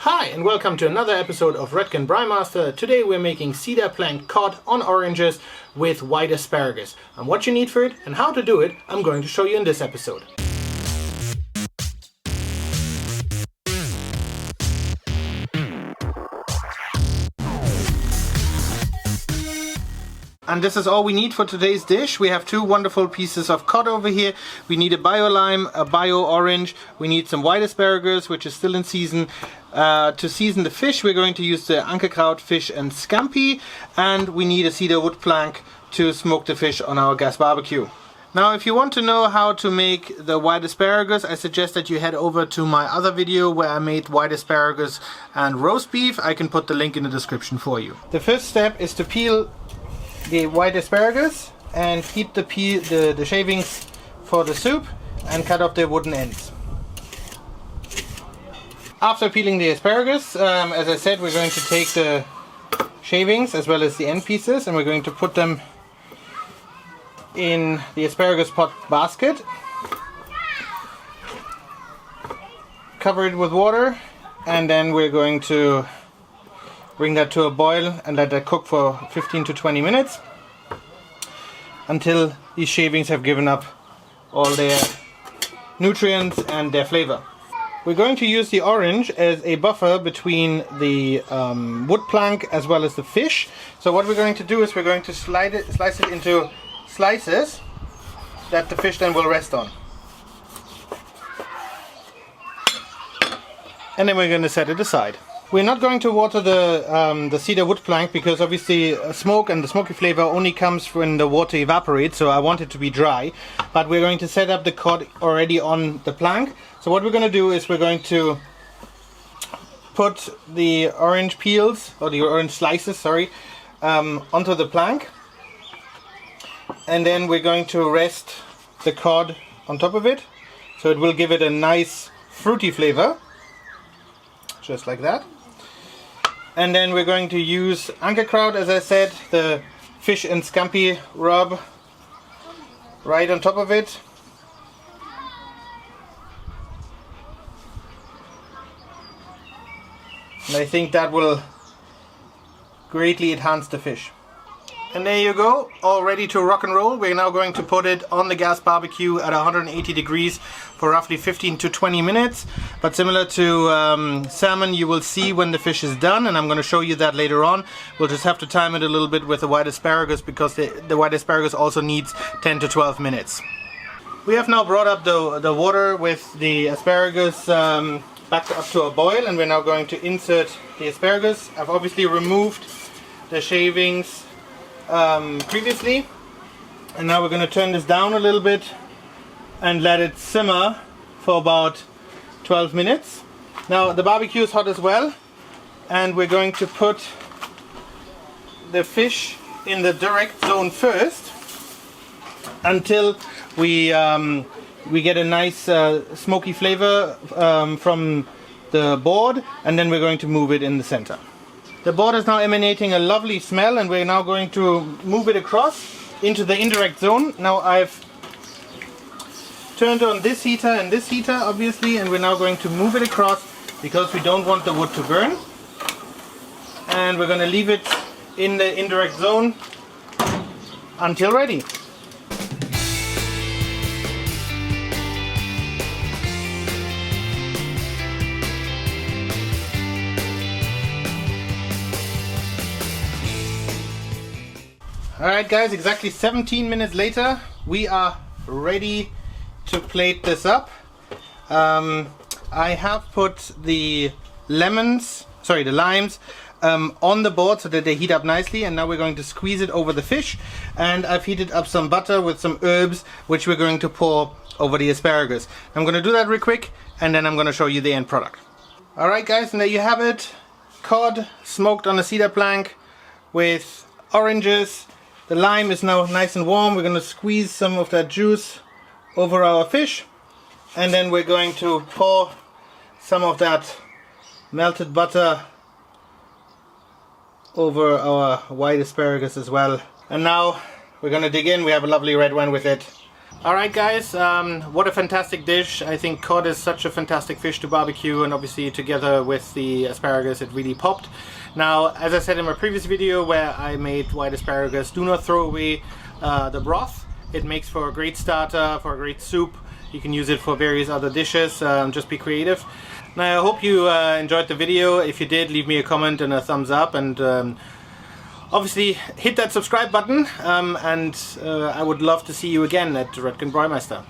Hi and welcome to another episode of Roettgen Braai Master. Today we're making cedar plank cod on oranges with white asparagus. And what you need for it and how to do it, I'm going to show you in this episode. And this is all we need for today's dish. We have two wonderful pieces of cod over here. We need a bio lime, a bio orange. We need some white asparagus, which is still in season. To season the fish, we're going to use the Ankerkraut fish and scampi. And we need a cedar wood plank to smoke the fish on our gas barbecue. Now, if you want to know how to make the white asparagus, I suggest that you head over to my other video where I made white asparagus and roast beef. I can put the link in the description for you. The first step is to peel the white asparagus and keep the shavings for the soup and cut off the wooden ends. After peeling the asparagus, as I said, we're going to take the shavings as well as the end pieces and we're going to put them in the asparagus pot basket. Cover it with water and then we're going to bring that to a boil and let that cook for 15 to 20 minutes until these shavings have given up all their nutrients and their flavor. We're going to use the orange as a buffer between the wood plank as well as the fish. So what we're going to do is we're going to slice it into slices that the fish then will rest on. And then we're going to set it aside. We're not going to water the cedar wood plank because obviously smoke and the smoky flavor only comes when the water evaporates, so I want it to be dry. But we're going to set up the cod already on the plank. So what we're going to do is we're going to put the orange peels, or the orange slices, sorry, onto the plank. And then we're going to rest the cod on top of it. So it will give it a nice fruity flavor. Just like that. And then we're going to use Ankerkraut, as I said, the fish and scampi rub right on top of it. And I think that will greatly enhance the fish. And there you go, all ready to rock and roll. We're now going to put it on the gas barbecue at 180 degrees for roughly 15 to 20 minutes. But similar to salmon, you will see when the fish is done, and I'm going to show you that later on. We'll just have to time it a little bit with the white asparagus because the white asparagus also needs 10 to 12 minutes. We have now brought up the water with the asparagus back up to a boil, and we're now going to insert the asparagus. I've obviously removed the shavings previously, and now we're going to turn this down a little bit and let it simmer for about 12 minutes. Now the barbecue is hot as well, and we're going to put the fish in the direct zone first until we get a nice smoky flavor from the board, and then we're going to move it in the center. The board is now emanating a lovely smell, and we're now going to move it across into the indirect zone. Now I've turned on this heater and this heater obviously, and we're now going to move it across because we don't want the wood to burn. And we're going to leave it in the indirect zone until ready. Alright guys, exactly 17 minutes later, we are ready to plate this up. I have put the limes on the board so that they heat up nicely, and now we're going to squeeze it over the fish. And I've heated up some butter with some herbs, which we're going to pour over the asparagus. I'm going to do that real quick, and then I'm going to show you the end product. Alright guys, and there you have it. Cod smoked on a cedar plank with oranges. The lime is now nice and warm. We're going to squeeze some of that juice over our fish, and then we're going to pour some of that melted butter over our white asparagus as well. And now we're going to dig in. We have a lovely red one with it. Alright guys, what a fantastic dish. I think cod is such a fantastic fish to barbecue, and obviously together with the asparagus it really popped. Now, as I said in my previous video where I made white asparagus, do not throw away the broth. It makes for a great starter, for a great soup. You can use it for various other dishes, just be creative. Now I hope you enjoyed the video. If you did, leave me a comment and a thumbs up, and obviously hit that subscribe button, and I would love to see you again at Roettgen Braai Master.